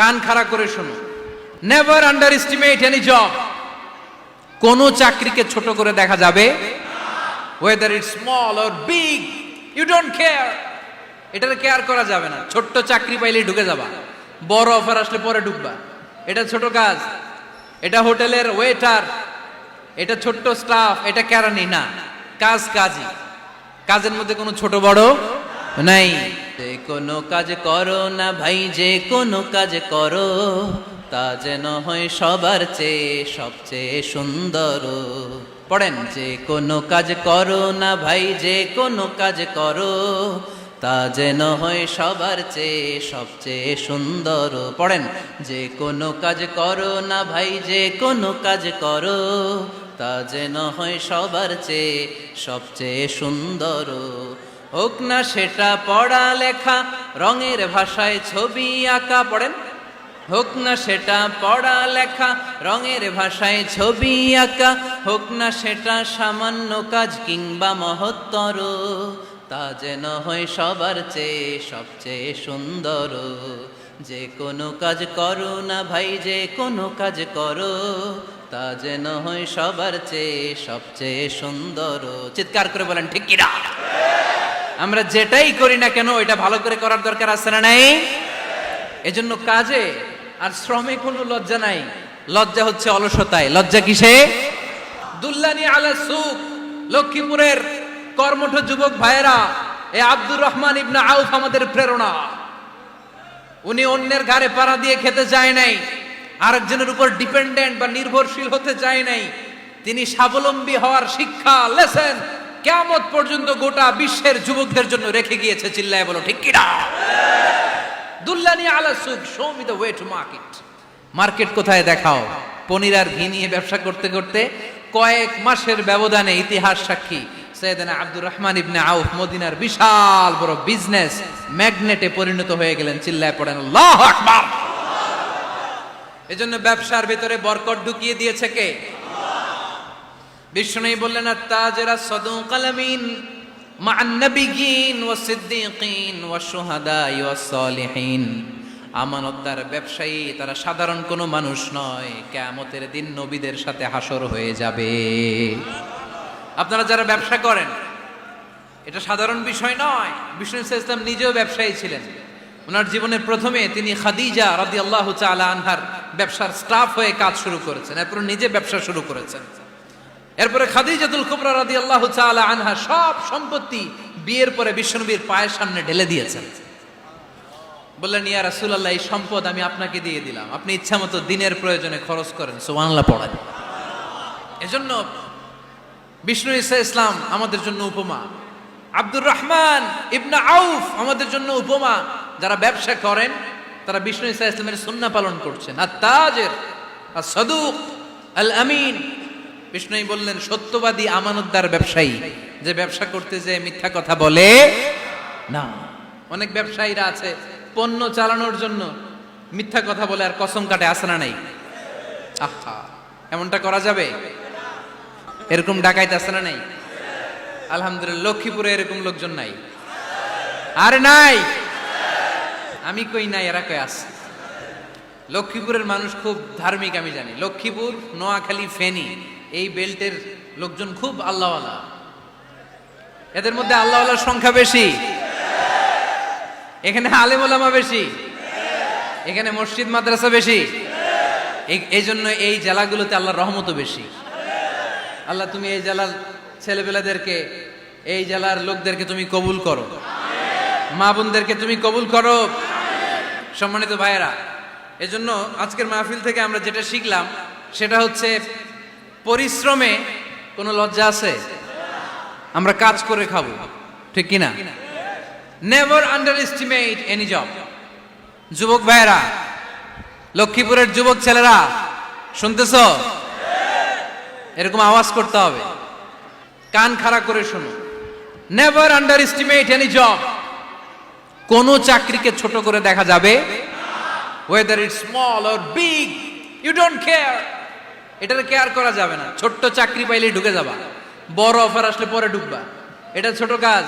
কান খাড়া করে শোনো, never underestimate any job. কোন চাকরিকে ছোট করে দেখা যাবে, whether it's small or big, you don't care. এটার কেয়ার করা যাবে না। ছোট্ট চাকরি পাইলে ঢুকে যাবা, বড় অফার আসলে পরে ঢুকবা। এটা ছোট কাজ, এটা হোটেলের ওয়েটার, এটা ছোট্ট স্টাফ, এটা কেরানি না। কাজ কাজই, কাজের মধ্যে কোনো ছোট বড় নাই। যে কোনো কাজ করো না ভাই, যে কোনো কাজ করো, তা যেন হয় সবার চেয়ে সবচেয়ে সুন্দর। পড়েন, যে কোনো কাজ করো না ভাই, যে কোনো কাজ করো, তা যেন হয় সবার চেয়ে সবচেয়ে সুন্দর। পড়েন, যে কোনো কাজ করো না ভাই, যে কোনো কাজ করো, তা যেন হয় সবার চেয়ে সবচেয়ে সুন্দর। হোক না সেটা পড়া লেখা, রঙের ভাষায় ছবি আঁকা। পড়েন, হোক না সেটা পড়া লেখা, রঙের ভাষায় ছবি আঁকা, হোক না সেটা সামান্য কাজ কিংবা মহত্তর, তা যেন হয় সবার চেয়ে সবচেয়ে সুন্দর। যে কোনো কাজ করো না ভাই, যে কোনো কাজ করো, তা যেন হয় সবার চেয়ে সবচেয়ে সুন্দর। চিৎকার করে বলেন ঠিক কিনা? আমরা যেটাই করি না কেন এটা ভালো করে করার দরকার আছে না নাই? এজন্য কাজে আর শ্রমে কোনো লজ্জা নাই। লজ্জা হচ্ছে অলসতায়। লজ্জা কিসে? দুল্লানি আলা সুক, লক্ষ্মীপুরের কর্মঠ যুবক ভাইয়েরা, এ আব্দুর রহমান ইবনে আউফ আমাদের প্রেরণা। উনি অন্যের ঘাড়ে পাড়া দিয়ে খেতে চায় নাই, আরেকজনের উপর ডিপেন্ডেন্ট বা নির্ভরশীল হতে চায় নাই। তিনি স্বাবলম্বী হওয়ার শিক্ষা, লেসন কিয়ামত পর্যন্ত গোটা বিশ্বের যুবকদের জন্য রেখে গিয়েছে। চিল্লায় বলো ঠিক কিনা? দুল্লানি আলা সুক, show me the way to market. Market কোথায় দেখাও। পনির আর ঘি নিয়ে ব্যবসা করতে করতে কয়েক মাসের ব্যবধানে ইতিহাস সাক্ষী সৈয়দনা আব্দুর রহমান ইবনে আউফ মদিনার বিশাল বড় বিজনেস ম্যাগনেটে পরিণত হয়ে গেলেন। চিল্লায় পড়েন আল্লাহু আকবার। এজন্য ব্যবসার ভিতরে বরকত ঢুকিয়ে দিয়েছে কে? বিষ্ণু বললেন, আত-তাজিরা সাদুকাল আমিন মা'আন নাবিয়্যিন ওয়াস সিদ্দীকিন ওয়াশ শুহাদা ওয়াস সালিহিন। আমানতদার ব্যবসায়ী তারা সাধারণ কোনো মানুষ নয়, কিয়ামতের দিন নবীদের সাথে হাসর হয়ে যাবে। আপনারা যারা ব্যবসা করেন, এটা সাধারণ বিষয় নয়। বিষ্ণু ইসলাম নিজেও ব্যবসায়ী ছিলেন। ওনার জীবনের প্রথমে তিনি খাদিজা রাদিয়াল্লাহু তাআলা আনহার ব্যবসার স্টাফ হয়ে কাজ শুরু করেছেন, এরপর নিজে ব্যবসা শুরু করেছেন। এরপরে খাদিজাতুল কুবরা রাদিয়াল্লাহু তাআলা আনহা সব সম্পত্তি বিয়ের পরে বিশ্বনবীর পায়ের সামনে ঢেলে দিয়েছেন। বললেন, ইয়া রাসূলুল্লাহ, এই সম্পদ আমি আপনাকে দিয়ে দিলাম, আপনি ইচ্ছামতো দিনের প্রয়োজনে খরচ করেন। সুবহানাল্লাহ পড়েন। এজন্য বিষ্ণু ইসলাম আমাদের জন্য উপমা, আব্দুর রহমান ইবনে আউফ আমাদের জন্য উপমা। যারা ব্যবসা করেন তারা বিষ্ণু ইসলামের সুন্নাহ পালন করছেন। আত-তাজির আস-সাদুক আল আমিন। বিষ্ণুই বললেন, সত্যবাদী আমানতদার ব্যবসায়ী, যে ব্যবসা করতে যে মিথ্যা কথা বলে না। অনেক ব্যবসায়ীরা আছে পণ্য চালানোর জন্য মিথ্যা কথা বলে আর কসম কাটে, আছে না নাই? আহা, এমনটা করা যাবে? এরকম ডাকাইতে আছে না নাই? আলহামদুলিল্লাহ, লক্ষ্মীপুরে এরকম লোকজন নাই। আরে নাই, আমি কই নাই, এরা কই আছে। লক্ষ্মীপুরের মানুষ খুব ধার্মিক, আমি জানি। লক্ষ্মীপুর, নোয়াখালী, ফেনী এই বেল্টের লোকজন খুব আল্লাহওয়ালা। এদের মধ্যে আল্লাহওয়ালার সংখ্যা বেশি, এখানে আলেম ওলামা বেশি, এখানে মসজিদ মাদ্রাসা বেশি। এই জন্য এই জেলাগুলোতে আল্লাহর রহমতও বেশি। আল্লাহ, তুমি এই জেলার ছেলেপেলাদেরকে, এই জেলার লোকদেরকে তুমি কবুল করো, মা বোনদেরকে তুমি কবুল করো। সম্মানিত ভাইয়েরা, এজন্য আজকের মাহফিল থেকে আমরা যেটা শিখলাম সেটা হচ্ছে, পরিশ্রমে কোনো লজ্জা আছে? আমরা কাজ করে খাবো, ঠিক কিনা? Never underestimate any job. যুবক ভাইয়েরা, লক্ষ্মীপুরের যুবক ছেলেরা শুনতেছ? এরকম আওয়াজ করতে হবে, কান খাড়া করে শোনো। Never underestimate any job. কোন চাকরিকে ছোট করে দেখা যাবে, whether it's small or big, you don't care. এটার কেয়ার করা যাবে না। ছোট্ট চাকরি পাইলে ঢুকে যাবা, বড় অফার আসলে পরে ঢুকবা। এটা ছোট কাজ,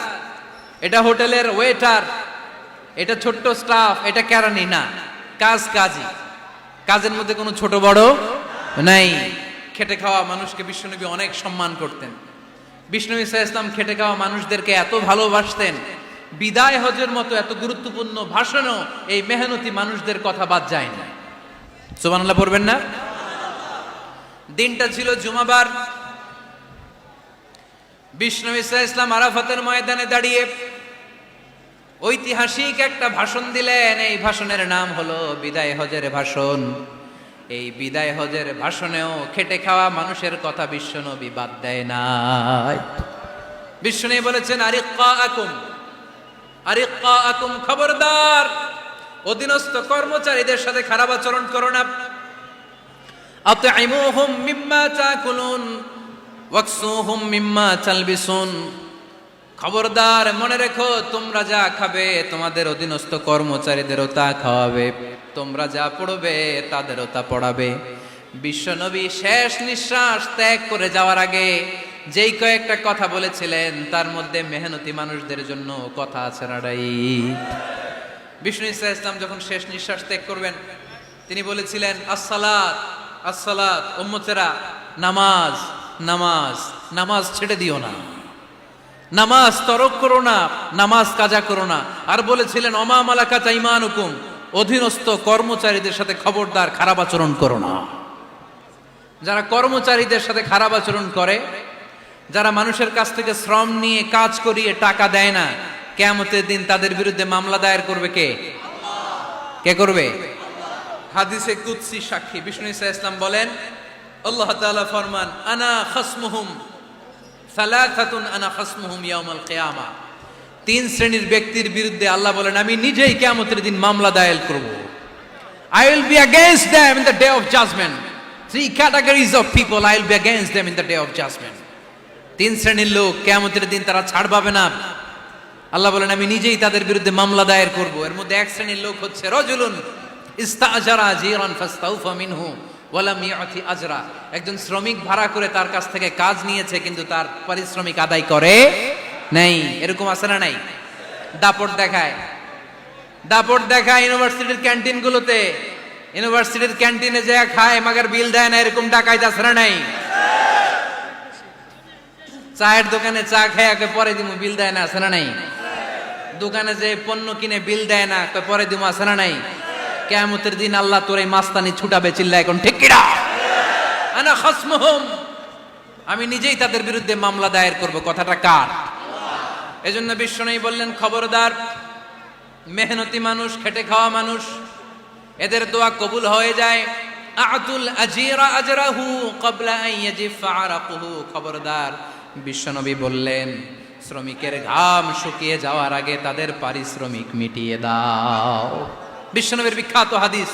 এটা হোটেলের ওয়েটার, এটা ছোট্ট স্টাফ, এটা কেরানি না। কাজ কাজই, কাজের মধ্যে কোনো ছোট বড় নাই। খেটে খাওয়া মানুষকে বিশ্বনবী অনেক সম্মান করতেন। বিশ্বনবী সাল্লাল্লাহু আলাইহি ওয়াসাল্লাম খেটে খাওয়া মানুষদেরকে এত ভালোবাসতেন, বিদায় হজের মতো এত গুরুত্বপূর্ণ ভাষণও এই মেহনতি মানুষদের কথা বাদ যায় না। সুবহানাল্লাহ পড়বেন না? দিনটা ছিল জুমাবার। বিশ্বনবী সাল্লাল্লাহু আলাইহি ওয়াসাল্লাম আরাফাতের ময়দানে দাঁড়িয়ে ঐতিহাসিক একটা ভাষণ দিলেন। এই ভাষণের নাম হলো বিদায় হজের ভাষণ। এই বিদায় হজের ভাষণেও খেটে খাওয়া মানুষের কথা বিশ্বনবী বাদ দেয় নাই। বিশ্বনবী বলেছেন, আরিক্কাকুম, খবরদার, অধীনস্থ কর্মচারীদের সাথে খারাপ আচরণ করো না। আতঈমুহুম মিম্মা তাকুলুন ওয়াকসুহুম মিম্মা তালবিসুন, খবরদার, মনে রেখো, তোমরা যা খাবে তোমাদের অধীনস্থ কর্মচারীদেরও তা খাওয়াবে, তোমরা যা পড়বে তাদেরও তা পড়াবে। বিশ্বনবী শেষ নিঃশ্বাস ত্যাগ করে যাওয়ার আগে যেই কয়েকটা কথা বলেছিলেন তার মধ্যে মেহনতি মানুষদের জন্য কথা আছে নাড়াই। বিষ্ণু ইসা ইসলাম যখন শেষ নিঃশ্বাস ত্যাগ করবেন তিনি বলেছিলেন, আসসালাত আসসালাত, উম্মতেরা, নামাজ নামাজ, নামাজ ছেড়ে দিও না, নামাজ তরক করো না, নামাজ কাজা করো না। আর বলেছিলেন, অমা মালাকাত আইমানুকুম, অধীনস্থ কর্মচারীদের সাথে খবরদার খারাপ আচরণ করো না। যারা কর্মচারীদের সাথে খারাপ আচরণ করে, যারা মানুষের কাছ থেকে শ্রম নিয়ে কাজ করিয়ে টাকা দেয় না, কিয়ামতের দিন তাদের বিরুদ্ধে মামলা দায়ের করবে কে? কে করবে? হাদিসে কুদসি সাক্ষী বিষ্ণু ইসা ইসলাম বলেন, আল্লাহ তাআলা ফরমান, আনা খাসমুহুম সালাসাতুন আনা খাসমুহুম ইয়াউমাল কিয়ামা। তিন শ্রেণীর ব্যক্তির বিরুদ্ধে আল্লাহ বলেন, আমি নিজেই কিয়ামতের দিন মামলা দায়ের করব। I will be against them in the day of judgment. Three categories of people, I will be against them in the day of judgment. তিন শ্রেণীর লোক কিয়ামতের দিন তারা ছাড় পাবে না। আল্লাহ বলেন, আমি নিজেই তাদের বিরুদ্ধে মামলা দায়ের করব। এর মধ্যে এক শ্রেণীর লোক হচ্ছে রাজুলুন ইস্তাআজারা জিরান ফাস্তাউফা মিনহু ওয়ালাম ইয়াতি আজরা। একজন শ্রমিক ভাড়া করে তার কাছ থেকে কাজ নিয়েছে কিন্তু তার পারিশ্রমিক আদায় করে নাই। এরকম আছে না নাই? দাপট দেখায়, দাপট দেখায় ইউনিভার্সিটির ক্যান্টিনগুলোতে। ইউনিভার্সিটির ক্যান্টিনে যে খায় মাগার বিল দেয় না, এরকম ডাকাইত আছে না নাই? চায়ের দোকানে চা খেয়ে পরে দিমু, বিল দেয় না, আছে না নাই? দোকানে যে পণ্য কিনে বিল দেয় না, পরে দিমু, আছে না নাই? কিয়ামতের দিন আল্লাহ তোর এই মাস্তানি ছুটাবে, চিল্লা এখন ঠিক কিনা? আনা খাসমুহুম, আমি নিজেই তাদের বিরুদ্ধে মামলা দায়ের করব। কথাটা কার? এজন্য বিশ্বনবী বললেন, খবরদার, মেহনতি মানুষ, খেটে খাওয়া মানুষ, এদের দোয়া কবুল হয়ে যায়। আতুল আজিরা আজরাহু ক্বাবলা আন ইয়াজিফা আরাকুহু, খবরদার, বিশ্বনবী বললেন, শ্রমিকের ঘাম শুকিয়ে যাওয়ার আগে তাদের পারিশ্রমিক মিটিয়ে দাও। বিশ্বনবীর বিখ্যাত হাদিস,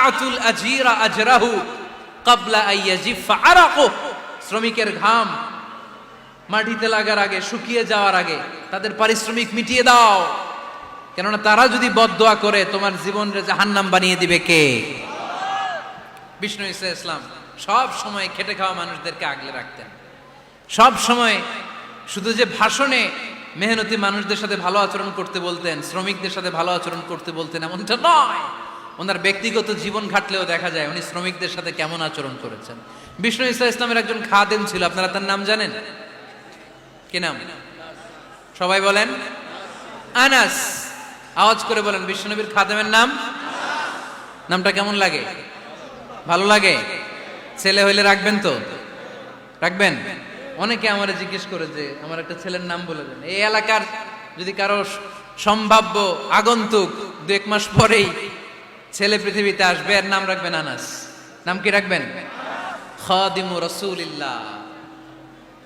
আতুল আজিরা আজরাহু ক্বাবলা আন ইয়াজিফা আরাকুহু, শ্রমিকের ঘাম মাটিতে লাগার আগে, শুকিয়ে যাওয়ার আগে তাদের পারিশ্রমিক মিটিয়ে দাও। কেননা তারা যদি বদদোয়া করে তোমার জীবনকে জাহান্নাম বানিয়ে দিবে কে? বিষ্ণু ইসা ইসলাম সব সময় খেটে খাওয়া মানুষদেরকে আগলে রাখতেন। সব সময় শুধু যে ভাষণে মেহনতি মানুষদের সাথে ভালো আচরণ করতে বলতেন, শ্রমিকদের সাথে ভালো আচরণ করতে বলতেন, এমনটা নয়। ওনার ব্যক্তিগত জীবন ঘাটলেও দেখা যায় উনি শ্রমিকদের সাথে কেমন আচরণ করেছেন। বিষ্ণু ইসা ইসলামের একজন খাদেম ছিল, আপনারা তার নাম জানেন? কি নাম? সবাই বলেন আনাস। আওয়াজ করে বলেন, বিশ্বনবীর খাদেমের নাম? নামটা কেমন লাগে? ভালো লাগে? ছেলে হইলে রাখবেন তো? রাখবেন? অনেকে আমারে জিজ্ঞেস করে যে আমার একটা ছেলের নাম বলে দেন। এই এলাকার যদি কারো সম্ভাব্য আগন্তুক 2-1 মাস পরেই ছেলে পৃথিবীতে আসবে, এর নাম রাখবেন আনাস। নাম কি রাখবেন? খাদিমু রাসূলিল্লাহ,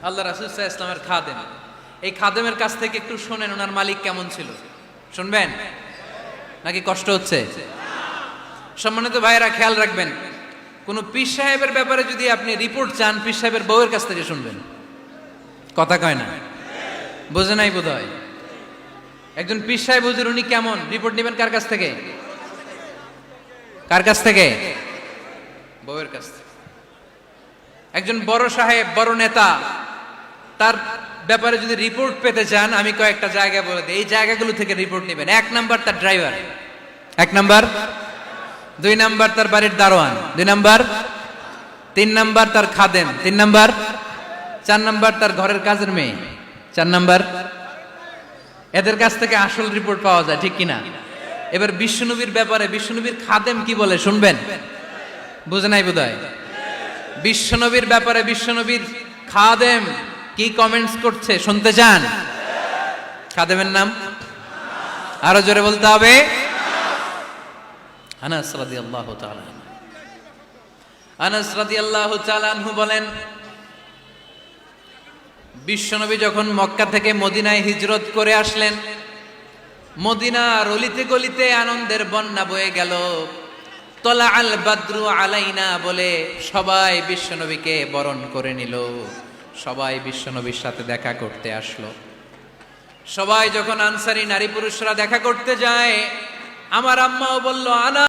আল্লাহ রাসূল সাল্লাল্লাহু আলাইহি ওয়াসাল্লামের খাদেম। এই খাদেমের কাছ থেকে একটু শুনেন ওনার মালিক কেমন ছিল। শুনবেন নাকি কষ্ট হচ্ছে? সম্মানিত ভাইয়েরা, খেয়াল রাখবেন, কোন পীর সাহেবের ব্যাপারে যদি আপনি রিপোর্ট চান, পীর সাহেবের বউয়ের কাছ থেকে শুনবেন। কথা কয় না? বোঝে নাই বোধ হয়। একজন পীর সাহেব হুজুর উনি কেমন, রিপোর্ট নেবেন কার কাছ থেকে? কার কাছ থেকে? বউয়ের কাছ থেকে। একজন বড় সাহেব, বড় নেতা, তার ব্যাপারে যদি রিপোর্ট পেতে চান, আমি কয়েকটা জায়গা বলে দিই, এই জায়গাগুলো থেকে রিপোর্ট নেবেন। 1 নাম্বার তার ড্রাইভার। 1 নাম্বার 2 নাম্বার তার বাড়ির দারোয়ান, 2 নাম্বার, 3 নাম্বার তার খাদেম, 3 নাম্বার, 4 নাম্বার তার ঘরের কাজের মেয়ে, 4 নাম্বার। এদের কাছ থেকে আসল রিপোর্ট পাওয়া যায়, ঠিক কিনা? এবার বিশ্বনবীর ব্যাপারে বিশ্বনবীর খাদেম কি বলে শুনবেন? বুঝে নাই বোধহয়। বিশ্বনবীর ব্যাপারে বিশ্বনবীর খাদেম কি কমেন্টস করছে শুনতে চান? খাদেমের নাম আরো জোরে বলতে হবে। আনাস রাদিয়াল্লাহু তাআলা, আনাস রাদিয়াল্লাহু তাআলা আনহু বলেন, বিশ্বনবী যখন মক্কা থেকে মদিনায় হিজরত করে আসলেন, মদিনার অলিতে গলিতে আনন্দের বন্যা বয়ে গেল। তলা আল বাদরু আলাইনা বলে সবাই বিশ্বনবীকে বরণ করে নিল, সবাই বিশ্বনবীর সাথে দেখা করতে আসলো। সবাই যখন আনসারী নারী পুরুষরা দেখা করতে যায়, আমার আম্মাও বলল, আনা